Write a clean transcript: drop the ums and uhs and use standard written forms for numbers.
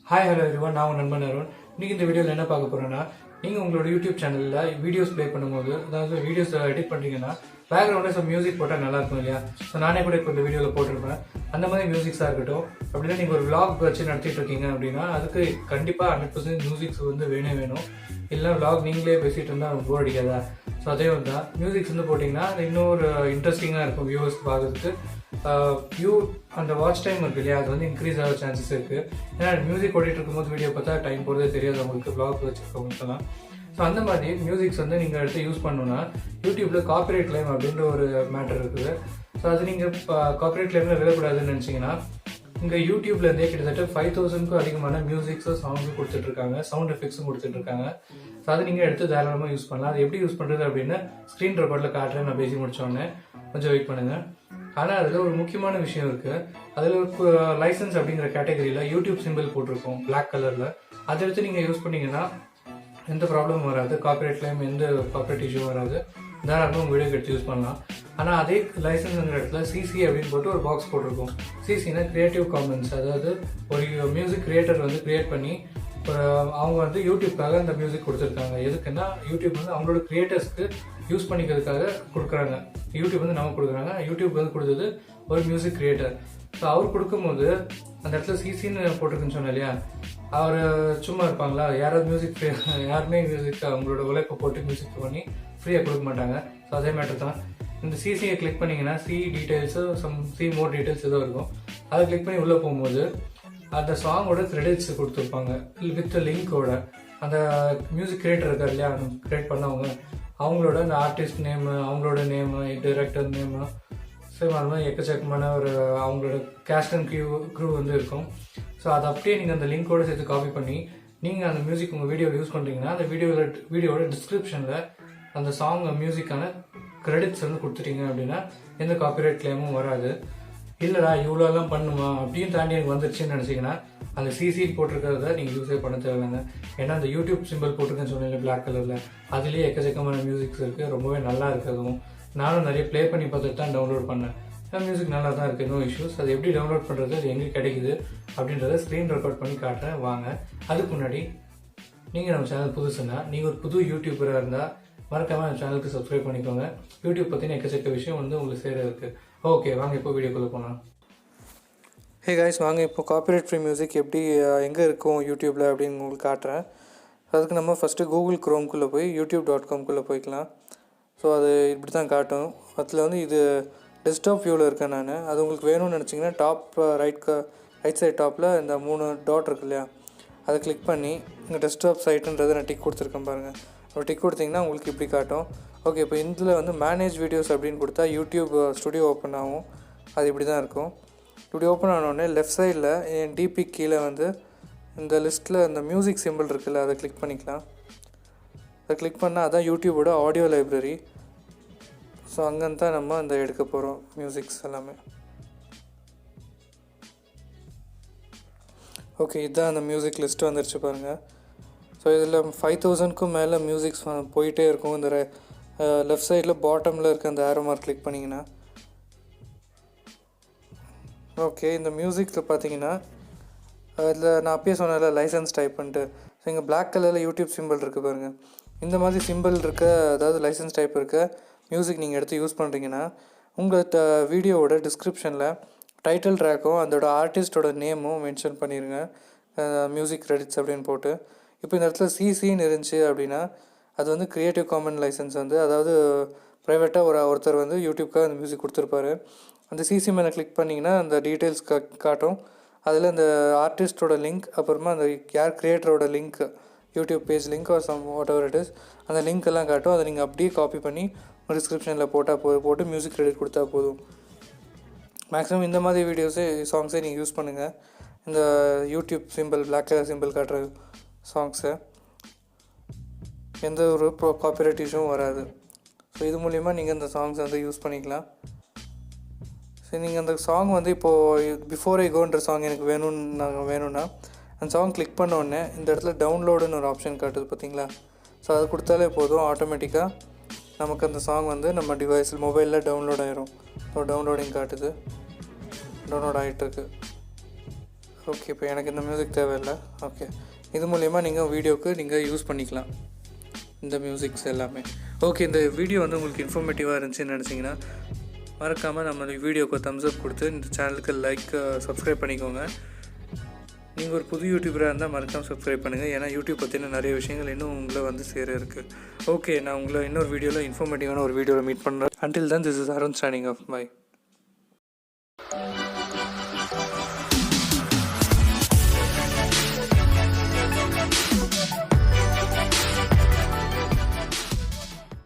Hi hello everyone, நான் உங்கள் நண்பன் அருண். இன்னைக்கு இந்த வீடியோவில் என்ன பார்க்க போறேன்னா, நீங்கள் உங்களோட யூடியூப் சேனலில் வீடியோஸ் ப்ளே பண்ணும்போது, அதாவது வீடியோஸ் எடிட் பண்ணுறீங்கன்னா பேக்ரவுண்டில் some மியூசிக் போட்டால் நல்லா இருக்கும் இல்லையா? ஸோ நானே கூட இப்போ இந்த வீடியோவில் போட்டிருப்பேன். அந்த மாதிரி மியூசிக்ஸாக இருக்கட்டும். அப்படின்னா நீங்கள் ஒரு vlog வச்சு நடத்திட்டு இருக்கீங்க அப்படின்னா அதுக்கு கண்டிப்பாக 100% மியூசிக்ஸ் வந்து வேணும். இல்லை vlog நீங்களே பேசிகிட்டு இருந்தால் போர் அடிக்காதா? ஸோ அதே வந்து தான் மியூசிக்ஸ் வந்து போட்டிங்கன்னா இன்னொரு இன்ட்ரெஸ்டிங்காக இருக்கும் வியூவர்ஸ் பார்க்கறதுக்கு. அந்த வாட்ச் டைம் இருக்கு இல்லையா, அது வந்து இன்க்ரீஸ் ஆக சான்சஸ் இருக்குது. ஏன்னா மியூசிக் ஓடிட்டு இருக்கும்போது வீடியோ பார்த்தா டைம் போகிறதே தெரியாது அவங்களுக்கு, vlog வச்சுருக்கவங்களுக்கெல்லாம். ஸோ அந்த மாதிரி மியூசிக்ஸ் வந்து நீங்கள் எடுத்து யூஸ் பண்ணணுன்னா யூடியூப்பில் காப்பிரைட் கிளைம் அப்படின்ற ஒரு மேட்டர் இருக்குது. ஸோ அது நீங்கள் காப்பிரைட் கிளைமில் விடக்கூடாதுன்னு நினச்சிங்கன்னா இங்கே யூடியூப்லேருந்தே கிட்டத்தட்ட 5000க்கும் அதிகமான மியூசிக்ஸும் சாங்ஸும் கொடுத்துட்ருக்காங்க, சவுண்ட் எஃபெக்ட்ஸும் கொடுத்துட்ருக்காங்க. ஸோ அதை நீங்கள் எடுத்து தாராளமாக யூஸ் பண்ணலாம். அது எப்படி யூஸ் பண்ணுறது அப்படின்னு ஸ்க்ரீன் ரெக்கார்டில் காட்டுறேன். நான் பேசி முடித்தோடனே கொஞ்சம் வெயிட் பண்ணுங்கள். ஆனால் அதில் ஒரு முக்கியமான விஷயம் இருக்குது. அதில் லைசன்ஸ் அப்படிங்கிற கேட்டகரியில் யூடியூப் சிம்பிள் போட்டிருக்கோம் பிளாக் கலரில். அதை எடுத்து நீங்கள் யூஸ் பண்ணிங்கன்னா எந்த ப்ராப்ளமும் வராது, காப்பிரைட் கிளைம் எந்த காப்பிரைட் இஷ்யூவும் வராது. தாராளமாக உங்கள் வீடியோக்கு எடுத்து யூஸ் பண்ணலாம். ஆனால் அதே லைசன்ஸ்ங்கிற இடத்துல சிசி அப்படின்னு போட்டு ஒரு பாக்ஸ் போட்டிருக்கோம். சிசினா கிரியேட்டிவ் காமன்ஸ், அதாவது ஒரு மியூசிக் கிரியேட்டர் வந்து கிரியேட் பண்ணி அவங்க வந்து யூடியூப்காக அந்த மியூசிக் கொடுத்துருக்காங்க. எதுக்குன்னா யூடியூப் வந்து அவங்களோட கிரியேட்டர்ஸ்க்கு யூஸ் பண்ணிக்கிறதுக்காக கொடுக்குறாங்க. யூடியூப் வந்து நமக்கு கொடுக்குறாங்க. யூடியூப் வந்து கொடுத்தது ஒரு மியூசிக் கிரியேட்டர். ஸோ அவர் கொடுக்கும்போது அந்த இடத்துல சிசின்னு போட்டிருக்குன்னு சொன்னேன் இல்லையா, அவர் சும்மா இருப்பாங்களா? யாருமே மியூசிக் அவங்களோட உழைப்பை போட்டு மியூசிக் பண்ணி ஃப்ரீயாக கொடுக்க மாட்டாங்க. ஸோ அதே மேட்டர் தான். இந்த சிசியை கிளிக் பண்ணிங்கன்னா C details see more details ஏதோ இருக்கும். அதை கிளிக் பண்ணி உள்ளே போகும்போது அந்த சாங்கோட கிரெடிட்ஸ் கொடுத்துருப்பாங்க வித் லிங்கோட. அந்த மியூசிக் கிரியேட்டர் இருக்கார் இல்லையா, கிரியேட் பண்ணவங்க, அவங்களோட அந்த ஆர்டிஸ்ட் நேமு, அவங்களோட நேமு, டைரக்டர் நேமு, ஸோ அது மாதிரி எக்கச்சக்கமான ஒரு அவங்களோட கேஸ்ட் அண்ட் க்ரூ வந்து இருக்கும். ஸோ அதை அப்படியே நீங்கள் அந்த லிங்கோட சேர்த்து காப்பி பண்ணி நீங்கள் அந்த மியூசிக் உங்கள் வீடியோவில் யூஸ் பண்ணுறீங்கன்னா அந்த வீடியோவோட டிஸ்கிரிப்ஷனில் அந்த சாங் மியூசிக்கான கிரெடிட்ஸ் வந்து கொடுத்துட்டீங்க அப்படின்னா எந்த காப்பிரைட் கிளைமும் வராது. இல்லைடா இவ்வளோலாம் பண்ணுமா அப்படின்னு தாண்டி எனக்கு வந்துருச்சுன்னு நினச்சிங்கன்னா அந்த சிசி போட்டிருக்கிறத நீங்கள் யூஸே பண்ண தேவையில்லைங்க. ஏன்னா அந்த யூடியூப் சிம்பிள் போட்டிருக்கேன்னு சொன்னீங்க பிளாக் கலரில், அதுலேயே எக்கச்சக்கமான மியூசிக்ஸ் இருக்குது. ரொம்பவே நல்லா இருக்கிறதும் நானும் நிறைய ப்ளே பண்ணி பார்த்துட்டு தான் டவுன்லோட் பண்ணேன். மியூசிக் நல்லா தான் இருக்குது, நோ இஷ்யூஸ். அது எப்படி டவுன்லோட் பண்ணுறது, அது எங்கே கிடைக்குது அப்படின்றத ஸ்க்ரீன் ரெக்கார்ட் பண்ணி காட்டுறேன் வாங்க. அதுக்கு முன்னாடி நீங்கள் நம்ம சேனல் புதுசுன்னா, நீங்கள் ஒரு புது யூடியூபராக இருந்தால் மறக்காமல் நம்ம சேனலுக்கு சப்ஸ்கிரைப் பண்ணிக்கோங்க. யூடியூப் பற்றின எக்கச்சக்க விஷயம் வந்து உங்களுக்கு சேர இருக்குது. ஓகே வாங்க இப்போ வீடியோக்குள்ளே போகலாம். ஹே கைஸ், வாங்க இப்போ காப்பிரைட் ஃப்ரீ மியூசிக் எப்படி எங்கே இருக்கும் யூடியூப்பில் அப்படின்னு உங்களுக்கு காட்டுறேன். அதுக்கு நம்ம ஃபஸ்ட்டு கூகுள் க்ரோம்குள்ளே போய் யூடியூப்.com போய்க்கலாம். ஸோ அது இப்படி தான் காட்டும். அதில் வந்து இது டெஸ்க்டாப் வியூவில் இருக்கேன் நான். அது உங்களுக்கு வேணும்னு நினச்சிங்கன்னா டாப் ரைட் சைட் டாப்பில் இந்த 3 டாட் இருக்கு இல்லையா, அதை கிளிக் பண்ணி இங்கே டெஸ்க்டாப் சைட்டுன்றதை நான் டிக் கொடுத்துருக்கேன் பாருங்கள். ஒரு டிக் கொடுத்தீங்கன்னா உங்களுக்கு இப்படி காட்டும். ஓகே, இப்போ இதில் வந்து மேனேஜ் வீடியோஸ் அப்படின்னு கொடுத்தா யூடியூப் ஸ்டுடியோ ஓப்பன் ஆகும். அது இப்படி தான் இருக்கும். இப்படி ஓப்பன் ஆனோடனே லெஃப்ட் சைடில் என் டிபி கீழே வந்து இந்த லிஸ்ட்டில் இந்த மியூசிக் சிம்பிள் இருக்குல்ல, அதை கிளிக் பண்ணிக்கலாம். அதை கிளிக் பண்ணால் அதான் யூடியூபோட ஆடியோ லைப்ரரி. ஸோ அங்கேருந்து தான் நம்ம இந்த எடுக்க போகிறோம் மியூசிக்ஸ் எல்லாமே. ஓகே, இதுதான் அந்த மியூசிக் லிஸ்ட்டு வந்துருச்சு பாருங்கள். ஸோ இதில் 5000க்கும் மேலே மியூசிக்ஸ் போயிட்டே இருக்கும். இந்த லெஃப்ட் சைடில் பாட்டமில் இருக்க அந்த ஆரோ மார்க் கிளிக் பண்ணிங்கன்னா ஓகே, இந்த மியூசிக்கில் பார்த்தீங்கன்னா அதில் நான் அப்பயே சொன்னேன்ல லைசன்ஸ் டைப் பண்ணிட்டு. ஸோ இங்கே பிளாக் கலரில் யூடியூப் சிம்பிள் இருக்குது பாருங்கள். இந்த மாதிரி சிம்பிள் இருக்க, அதாவது லைசன்ஸ் டைப் இருக்க மியூசிக் நீங்கள் எடுத்து யூஸ் பண்ணுறீங்கன்னா உங்கள் வீடியோவோட டிஸ்கிரிப்ஷனில் டைட்டில் ட்ராக்கும் அதோட ஆர்டிஸ்டோட நேமும் மென்ஷன் பண்ணிடுங்க, மியூசிக் கிரெடிட்ஸ் அப்படின்னு போட்டு. இப்போ இந்த இடத்துல சிசின்னு இருந்துச்சு அப்படின்னா அது வந்து கிரியேட்டிவ் காமன் லைசன்ஸ் வந்து, அதாவது ப்ரைவேட்டாக ஒருத்தர் வந்து யூடியூப்காக அந்த மியூசிக் கொடுத்துருப்பாரு. அந்த சிசி மேலே கிளிக் பண்ணிங்கன்னா அந்த டீட்டெயில்ஸ் காட்டும். அதில் அந்த ஆர்டிஸ்டோட லிங்க், அப்புறமா அந்த கிரியேட்டரோட link, YouTube page link or some whatever it is, அந்த லிங்க் எல்லாம் காட்டும். அதை நீங்கள் அப்படியே காப்பி பண்ணி டிஸ்கிரிப்ஷனில் போட்டு மியூசிக் கிரெடிட் கொடுத்தா போதும். மேக்ஸிமம் இந்த மாதிரி வீடியோஸே சாங்ஸே நீங்கள் யூஸ் பண்ணுங்கள். இந்த YouTube simple black colour simple காட்டுற சாங்ஸை எந்த ஒரு காப்பிரைட் இஷ்யூவும் வராது. ஸோ இது மூலிமா நீங்கள் இந்த சாங்ஸ் வந்து யூஸ் பண்ணிக்கலாம். சரி, நீங்கள் அந்த சாங் வந்து இப்போது பிஃபோர் ஐ கோன்ற சாங் எனக்கு வேணும்னா அந்த சாங் கிளிக் பண்ண உடனே இந்த இடத்துல டவுன்லோடுன்னு ஒரு ஆப்ஷன் காட்டுது பார்த்தீங்களா. ஸோ அது கொடுத்தாலே போதும், ஆட்டோமேட்டிக்காக நமக்கு அந்த சாங் வந்து நம்ம டிவைஸில் மொபைலில் டவுன்லோட் ஆகிரும். ஸோ டவுன்லோடிங் காட்டுது, டவுன்லோட் ஆகிட்டுருக்கு. ஓகே, இப்போ எனக்கு இந்த மியூசிக் தேவையில்லை. ஓகே, இது மூலயமா நீங்கள் வீடியோவுக்கு நீங்கள் யூஸ் பண்ணிக்கலாம் இந்த மியூசிக்ஸ் எல்லாமே. ஓகே, இந்த வீடியோ வந்து உங்களுக்கு இன்ஃபர்மேட்டிவாக இருந்துச்சுன்னு நினச்சிங்கன்னா மறக்காமல் நம்ம வீடியோக்கு தம்ஸ் அப் கொடுத்து இந்த சேனலுக்கு லைக் சப்ஸ்கிரைப் பண்ணிக்கோங்க. நீங்கள் ஒரு புது யூடியூபராக இருந்தால் மறக்காமல் சப்ஸ்கிரைப் பண்ணுங்கள். ஏன்னா யூடியூப் பற்றின நிறைய விஷயங்கள் இன்னும் உங்களை வந்து சேர இருக்குது. ஓகே, நான் உங்களை இன்னொரு வீடியோவில் இன்ஃபர்மேட்டிவான ஒரு வீடியோவில் மீட் பண்ணுறேன். Until then, this is Arun signing off. Bye.